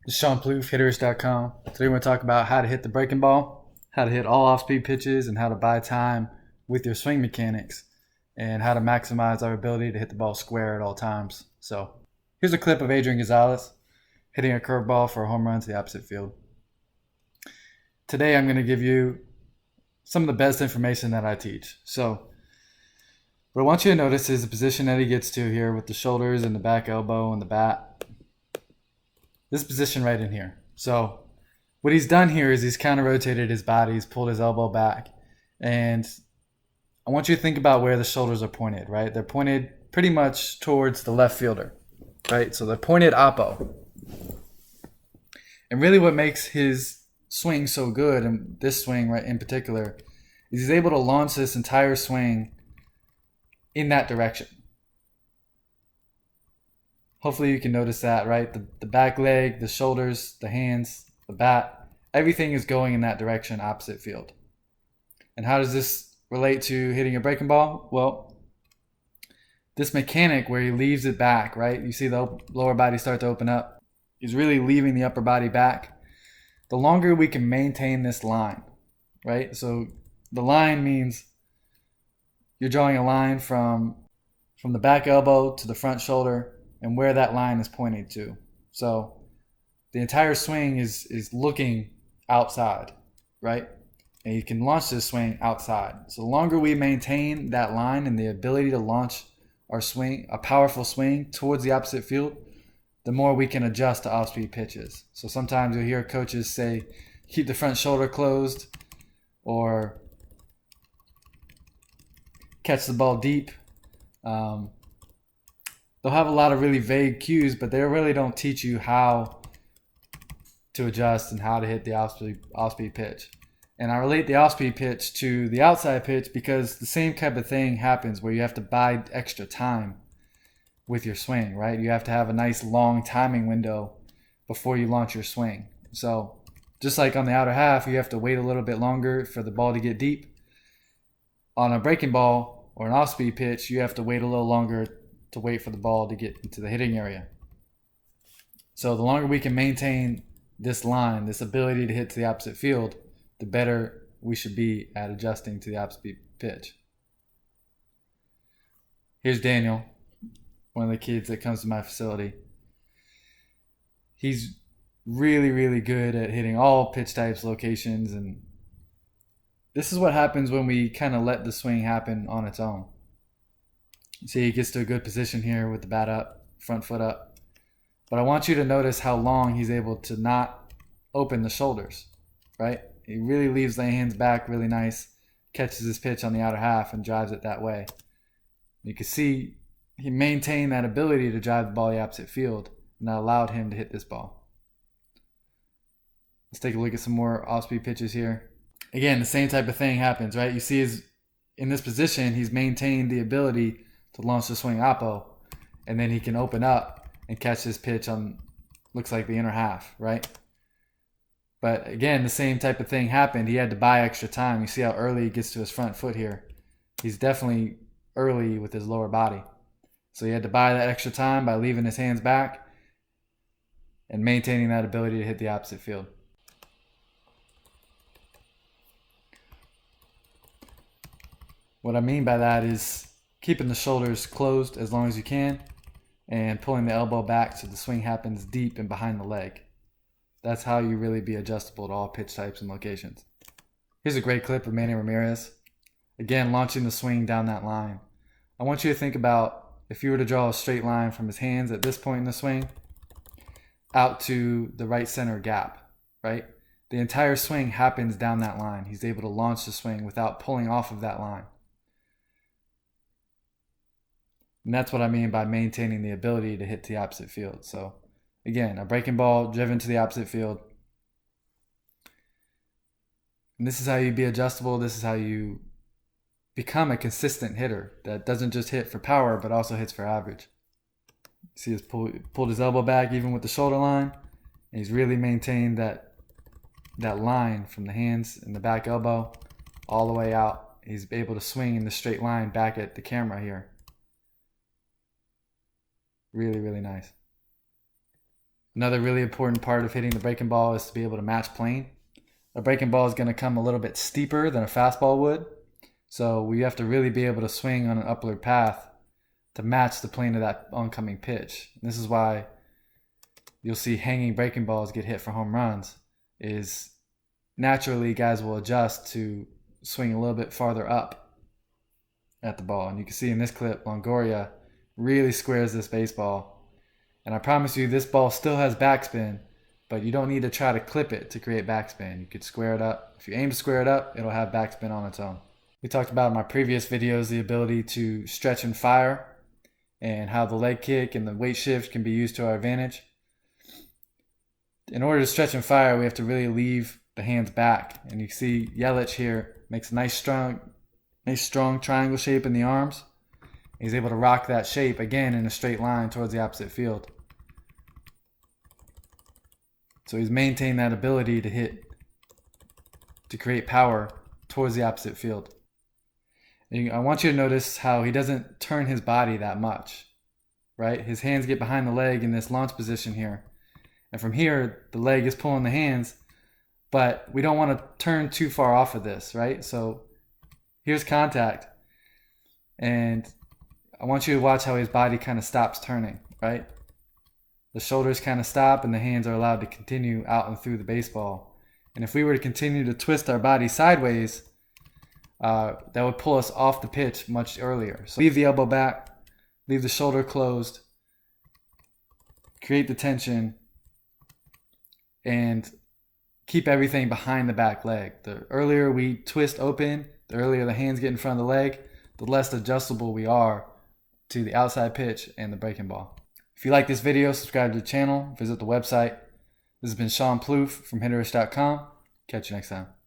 This is Sean Plouffe, Hitterish.com. Today we're going to talk about how to hit the breaking ball, how to hit all off-speed pitches, and how to buy time with your swing mechanics, and how to maximize our ability to hit the ball square at all times. So here's a clip of Adrian Gonzalez hitting a curveball for a home run to the opposite field. Today I'm going to give you some of the best information that I teach. So what I want you to notice is the position that he gets to here with the shoulders and the back elbow and the bat. This position right in here. So what he's done here is he's kind of rotated his body, he's pulled his elbow back, and I want you to think about where the shoulders are pointed, right? They're pointed pretty much towards the left fielder, right? So they're pointed oppo. And really what makes his swing so good, and this swing right in particular, is he's able to launch this entire swing in that direction. Hopefully you can notice that, right? The back leg, the shoulders, the hands, the bat, everything is going in that direction opposite field. And how does this relate to hitting a breaking ball? Well, this mechanic where he leaves it back, right? You see the lower body start to open up. He's really leaving the upper body back. The longer we can maintain this line, right? So the line means you're drawing a line from the back elbow to the front shoulder, and where that line is pointing to. So the entire swing is looking outside, right? And you can launch this swing outside. So the longer we maintain that line and the ability to launch our swing, a powerful swing towards the opposite field, the more we can adjust to off-speed pitches. So sometimes you'll hear coaches say, keep the front shoulder closed, or catch the ball deep. They'll have a lot of really vague cues, but they really don't teach you how to adjust and how to hit the off-speed pitch. And I relate the off-speed pitch to the outside pitch because the same type of thing happens where you have to buy extra time with your swing, right? You have to have a nice long timing window before you launch your swing. So just like on the outer half, you have to wait a little bit longer for the ball to get deep. On a breaking ball or an off-speed pitch, you have to wait a little longer to wait for the ball to get into the hitting area. So the longer we can maintain this line, this ability to hit to the opposite field, the better we should be at adjusting to the opposite pitch. Here's Daniel, one of the kids that comes to my facility. He's really, really good at hitting all pitch types, locations, and this is what happens when we kind of let the swing happen on its own. See, he gets to a good position here with the bat up, front foot up. But I want you to notice how long he's able to not open the shoulders, right? He really leaves the hands back really nice, catches his pitch on the outer half and drives it that way. You can see he maintained that ability to drive the ball the opposite field, and that allowed him to hit this ball. Let's take a look at some more off-speed pitches here. Again, the same type of thing happens, right? You see in this position, he's maintained the ability to launch the swing oppo, and then he can open up and catch his pitch on, looks like the inner half, right? But again, the same type of thing happened. He had to buy extra time. You see how early he gets to his front foot here. He's definitely early with his lower body. So he had to buy that extra time by leaving his hands back and maintaining that ability to hit the opposite field. What I mean by that is keeping the shoulders closed as long as you can and pulling the elbow back so the swing happens deep and behind the leg. That's how you really be adjustable to all pitch types and locations. Here's a great clip of Manny Ramirez. Again, launching the swing down that line. I want you to think about if you were to draw a straight line from his hands at this point in the swing out to the right center gap, right? The entire swing happens down that line. He's able to launch the swing without pulling off of that line. And that's what I mean by maintaining the ability to hit to the opposite field. So again, a breaking ball driven to the opposite field. And this is how you be adjustable. This is how you become a consistent hitter that doesn't just hit for power, but also hits for average. See, he's pulled his elbow back even with the shoulder line. And he's really maintained that line from the hands and the back elbow all the way out. He's able to swing in the straight line back at the camera here. Really, really nice. Another really important part of hitting the breaking ball is to be able to match plane. A breaking ball is going to come a little bit steeper than a fastball would. So we have to really be able to swing on an upward path to match the plane of that oncoming pitch. And this is why you'll see hanging breaking balls get hit for home runs, is naturally guys will adjust to swing a little bit farther up at the ball. And you can see in this clip, Longoria really squares this baseball. And I promise you, this ball still has backspin, but you don't need to try to clip it to create backspin. You could square it up. If you aim to square it up, it'll have backspin on its own. We talked about in my previous videos the ability to stretch and fire and how the leg kick and the weight shift can be used to our advantage. In order to stretch and fire, we have to really leave the hands back. And you see Yelich here makes a nice strong triangle shape in the arms. He's able to rock that shape again in a straight line towards the opposite field. So he's maintained that ability to hit, to create power towards the opposite field. And I want you to notice how he doesn't turn his body that much, right? His hands get behind the leg in this launch position here. And from here, the leg is pulling the hands, but we don't want to turn too far off of this, right? So here's contact. And I want you to watch how his body kind of stops turning, right? The shoulders kind of stop and the hands are allowed to continue out and through the baseball. And if we were to continue to twist our body sideways, that would pull us off the pitch much earlier. So leave the elbow back, leave the shoulder closed, create the tension, and keep everything behind the back leg. The earlier we twist open, the earlier the hands get in front of the leg, the less adjustable we are to the outside pitch and the breaking ball. If you like this video, subscribe to the channel, visit the website. This has been Sean Plouffe from Hitterish.com. Catch you next time.